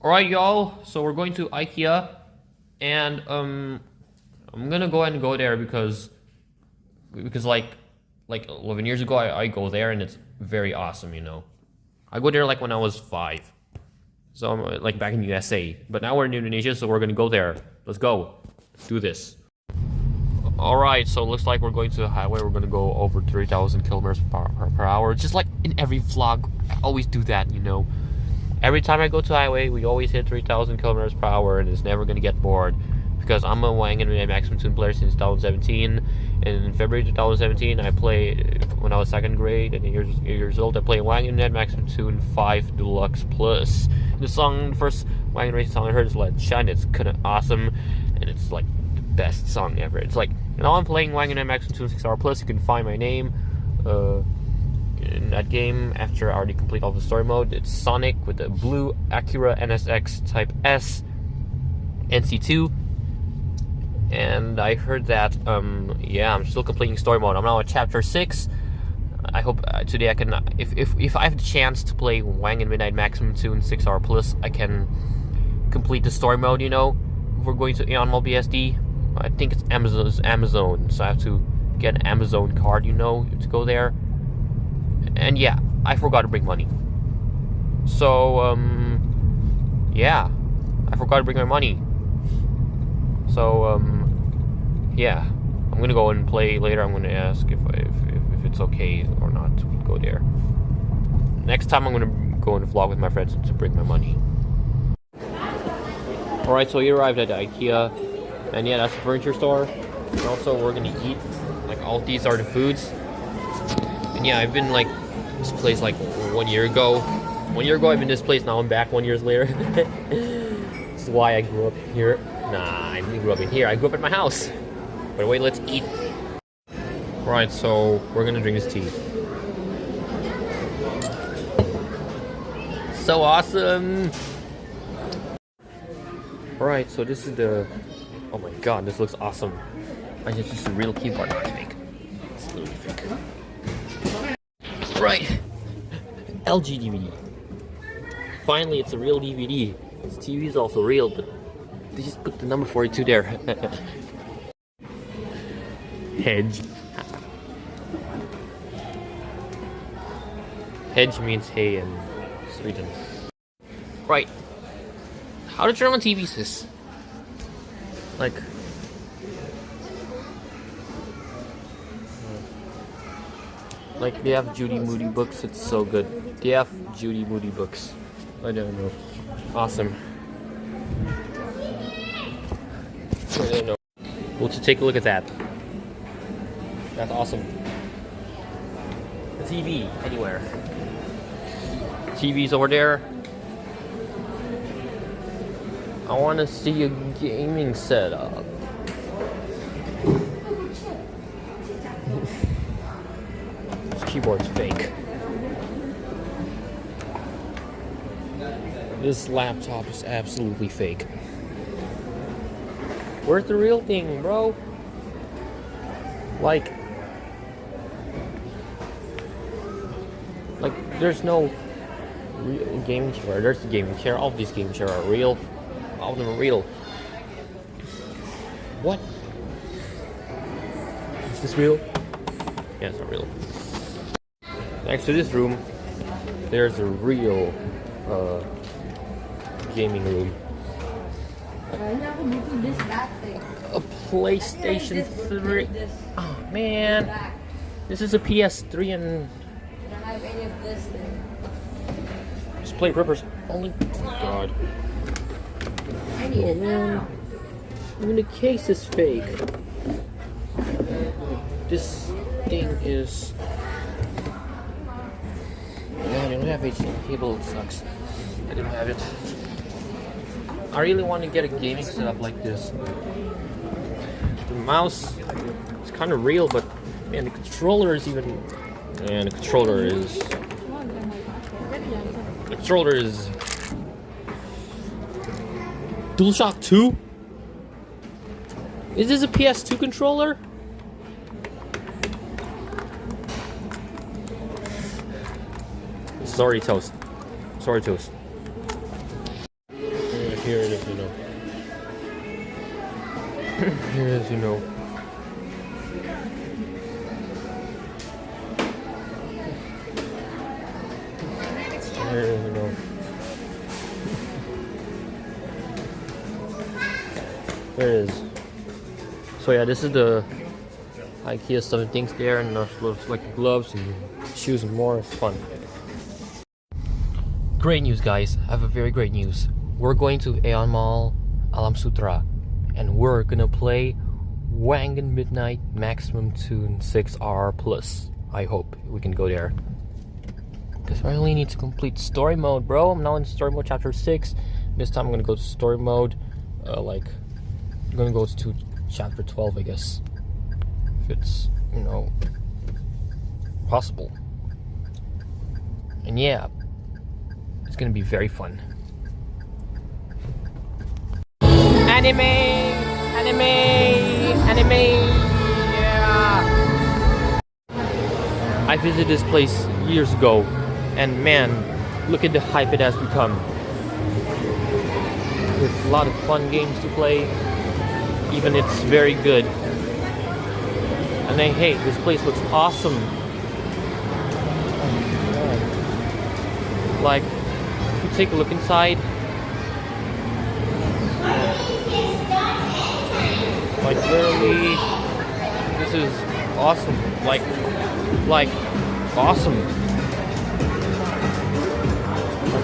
Alright, y'all, so we're going to Ikea, and I'm gonna go ahead and go there because like 11 years ago I go there and it's very awesome, you know. I go there like when I was 5. So I'm like back in the USA, but now we're in Indonesia, so we're gonna go there. Let's go. Let's do this. Alright, so it looks like we're going to a highway. We're gonna go over 3,000 kilometers per hour. Just like in every vlog, I always do that, you know. Every time I go to highway, we always hit 3,000 kilometers per hour, and it's never gonna get bored. Because I'm a Wang and Maximum Tune player since 2017. In February 2017, I played when I was 2nd grade and 8 years old. I played Wang and Maximum Tune 5 Deluxe Plus. The first Wang and Racing song I heard is Let Shine. It's kind of awesome, and it's like the best song ever. It's like, now I'm playing Wang and Maximum Tune 6 Hour Plus. You can find my name in that game after I already complete all the story mode. It's Sonic with the blue Acura NSX Type S NC2. And I heard that, yeah, I'm still completing story mode. I'm now at chapter 6. I hope today I can, if I have the chance to play Wang and Midnight Maximum Tune 6 Hour Plus, I can complete the story mode, you know. We're going to Aeon Mall BSD. I think it's Amazon, so I have to get an Amazon card, you know, to go there. And yeah, I forgot to bring money. So, yeah, I forgot to bring my money. So, yeah, I'm gonna go and play later. I'm gonna ask if it's okay or not to go there. Next time I'm gonna go and vlog with my friends to bring my money. Alright, so we arrived at the Ikea, and yeah, that's the furniture store. And also, we're gonna eat. Like, all these are the foods. And yeah, I've been like this place like 1 year ago. 1 year ago, I've been this place. Now I'm back 1 year later. This is why I grew up here. Nah, I didn't grow up in here. I grew up at my house. But wait, let's eat. Alright, so we're gonna drink this tea. So awesome! Alright, so this is the... Oh my god, this looks awesome. This is a real keyboard, not fake. It's literally fake. Right. LG DVD. Finally, it's a real DVD. This TV is also real, but they just put the number 42 there. Hedge. Hedge means hay in Sweden. Right. How to turn on TVs is like... Like, they have Judy Moody books. It's so good. They have Judy Moody books. I don't know. Awesome. I don't know. Well, to take a look at that. That's awesome. The TV, anywhere. TV's over there. I want to see a gaming setup. This keyboard's fake. This laptop is absolutely fake. Where's the real thing, bro? Like, there's no real gaming chair. There's the gaming chair. All of these gaming chairs are real. All of them are real. What? Is this real? Yeah, it's not real. Next to this room, there's a real gaming room. A PlayStation 3. Oh man, this is a PS3 and display rippers only. Oh my god. Oh man, even the case is fake. This thing is. Man, I don't have HD cable. It sucks. I didn't have it. I really want to get a gaming setup like this. The mouse is kind of real, but man, the controller is even. Man, the controller is. The controller is. DualShock 2? Is this a PS2 controller? Sorry, toast. Sorry, toast. Here it is, you know. Here it is, you know. Here it is, you know. There it is. So yeah, this is the Ikea stuff and things there, and there's like gloves and shoes and more. It's fun. Great news, guys! I have a very great news. We're going to Aeon Mall, Alam Sutera, and we're gonna play Wangan Midnight Maximum Tune 6R Plus. I hope we can go there. Because I only need to complete story mode, bro. I'm now in story mode chapter 6. This time I'm gonna go to story mode. I'm gonna go to chapter 12, I guess. If it's, you know, possible. And yeah, it's gonna be very fun. Anime! Yeah! I visited this place years ago, and man, look at the hype it has become. There's a lot of fun games to play, even it's very good. And then, hey, this place looks awesome. Like, if you take a look inside, like literally, this is awesome. Like awesome.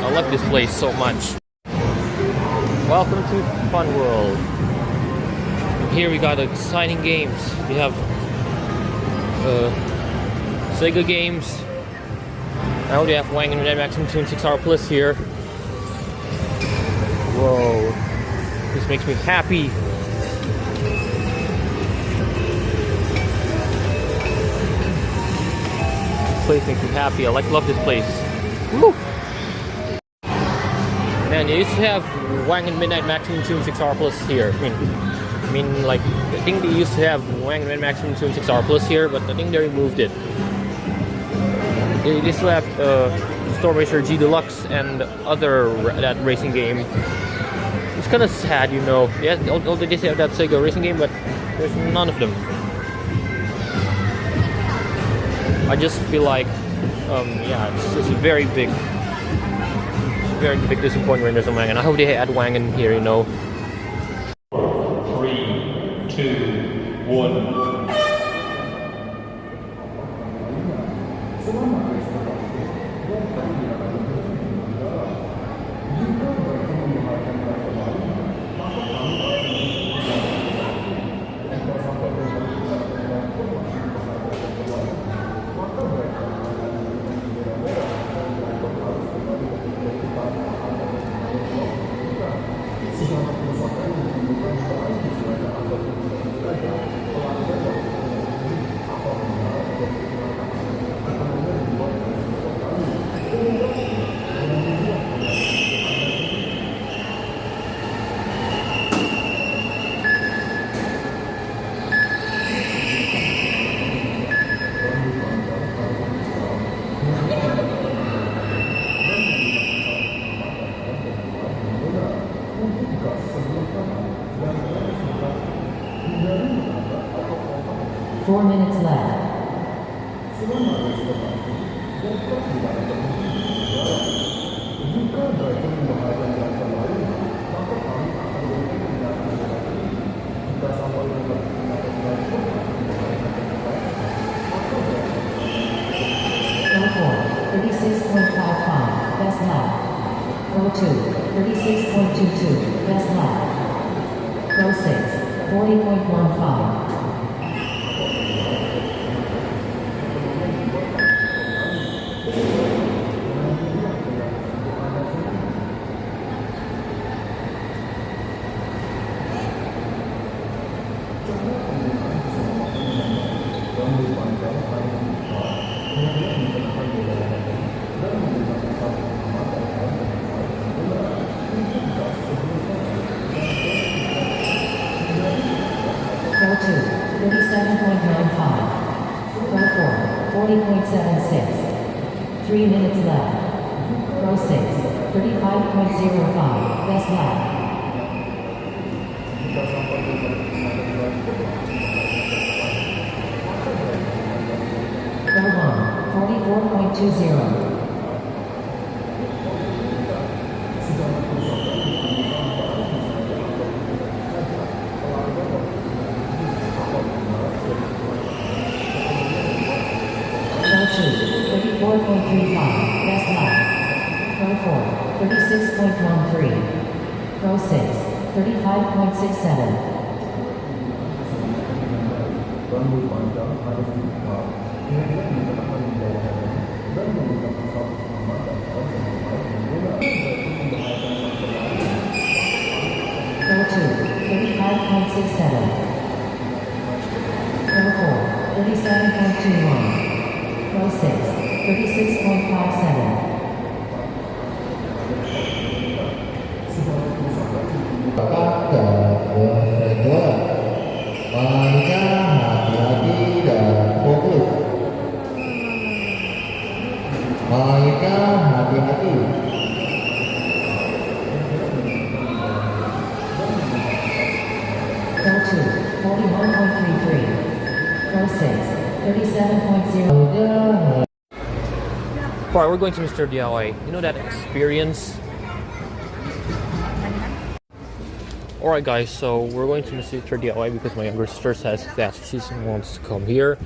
I love this place so much. Welcome to Funworld. Here we got exciting games. We have Sega games. Now we have Wangan Midnight Maximum Tune 6R Plus here. Whoa, this makes me happy. This place makes me happy. I love this place. Woo! Man, they used to have Wangan Midnight Maximum Tune 6R Plus here. I mean, like, I think they used to have Wangan Midnight Maximum Tune 6R Plus here, but I think they removed it. They used to have Storm Racer G Deluxe and other that racing game. It's kind of sad, you know. Yeah, although they have that Sega racing game, but there's none of them. I just feel like, yeah, it's a very big disappointment when there's a Wangan. I hope they add Wangan here, you know. 3, 2, 1. 4 minutes left. Go 4, 36.55, best lap. Go 2, 36.22, best lap. Go 6, 40.15. Go 2, 37.95. Go 4, 40.76. 3 minutes left. Go 6, 35.05. Best lap. 34.20. Pro 2, 34.35, best lap. Pro 4, 36.13. Pro 6, 35.67. Pro 2, 35.67. Pro 4, 37.21. Pro 6, 36.57. Wanita hati-hati dan fokus. Wanita hati-hati. Pro 2, 41.33. Pro 6, 37.0. Alright, we're going to Mr. DIY. You know that experience? Alright guys, so we're going to Mr. DIY because my younger sister says that she wants to come here.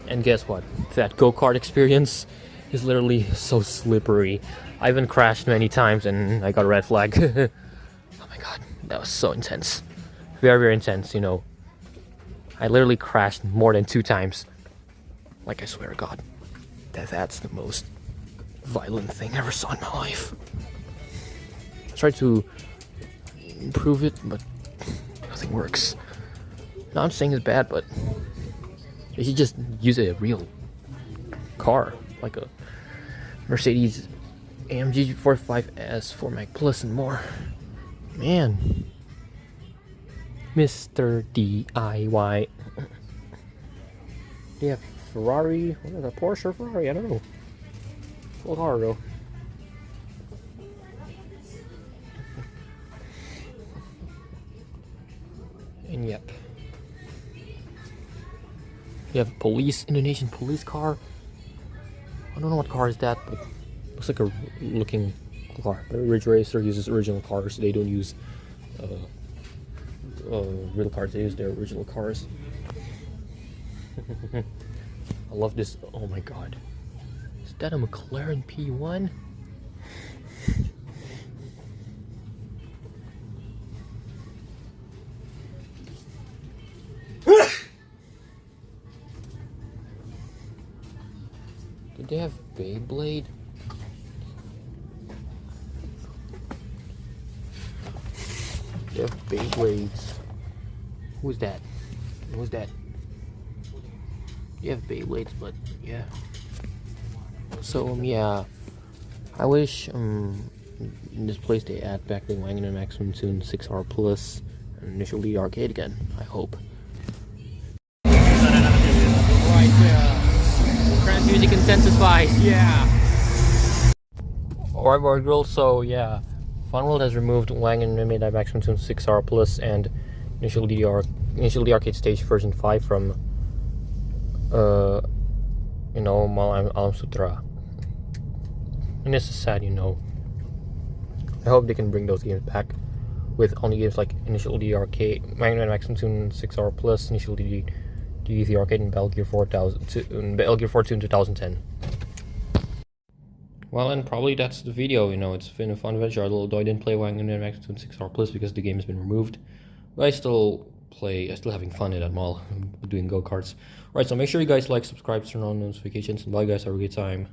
And guess what? That go-kart experience is literally so slippery. I even crashed many times and I got a red flag. Oh my god, that was so intense. Very, very intense, you know. I literally crashed more than 2 times. Like, I swear to God, that's the most violent thing I ever saw in my life. I tried to improve it, but nothing works. Now I'm saying it's bad, but they should just use a real car, like a Mercedes AMG 45S 4MAC Plus and more. Man, Mr. DIY. They have Ferrari, what is that, Porsche or Ferrari? I don't know. Cool car though. And yep. You have police, Indonesian police car. I don't know what car is that, but looks like a looking car. But Ridge Racer uses original cars. They don't use real cars. They use their original cars. I love this. Oh my god. Is that a McLaren P1? Did they have Beyblade? They have Beyblades. Who's that? Who's that? You have Beyblades, but yeah. So yeah, I wish in this place they add back the Wangan Maximum Tune 6R Plus and initially arcade again. I hope. Right, trans music consensus wise, yeah. Alright, boy girls. So yeah, Funworld has removed Wangan Maximum Tune 6R Plus and initially the arcade stage version 5 from you know, Alam Sutera. And this is sad, you know. I hope they can bring those games back with only games like Initial D Arcade, Maximum Tune 6R Plus, Initial D the Arcade, and Battle Gear 4000, Battle Gear 4 in 2010. Well, and probably that's the video, you know. It's been a fun adventure, although I didn't play Maximum Tune 6R Plus because the game has been removed. But I still having fun at that mall, doing go-karts. Alright, so make sure you guys like, subscribe, turn on notifications, and bye guys, have a good time.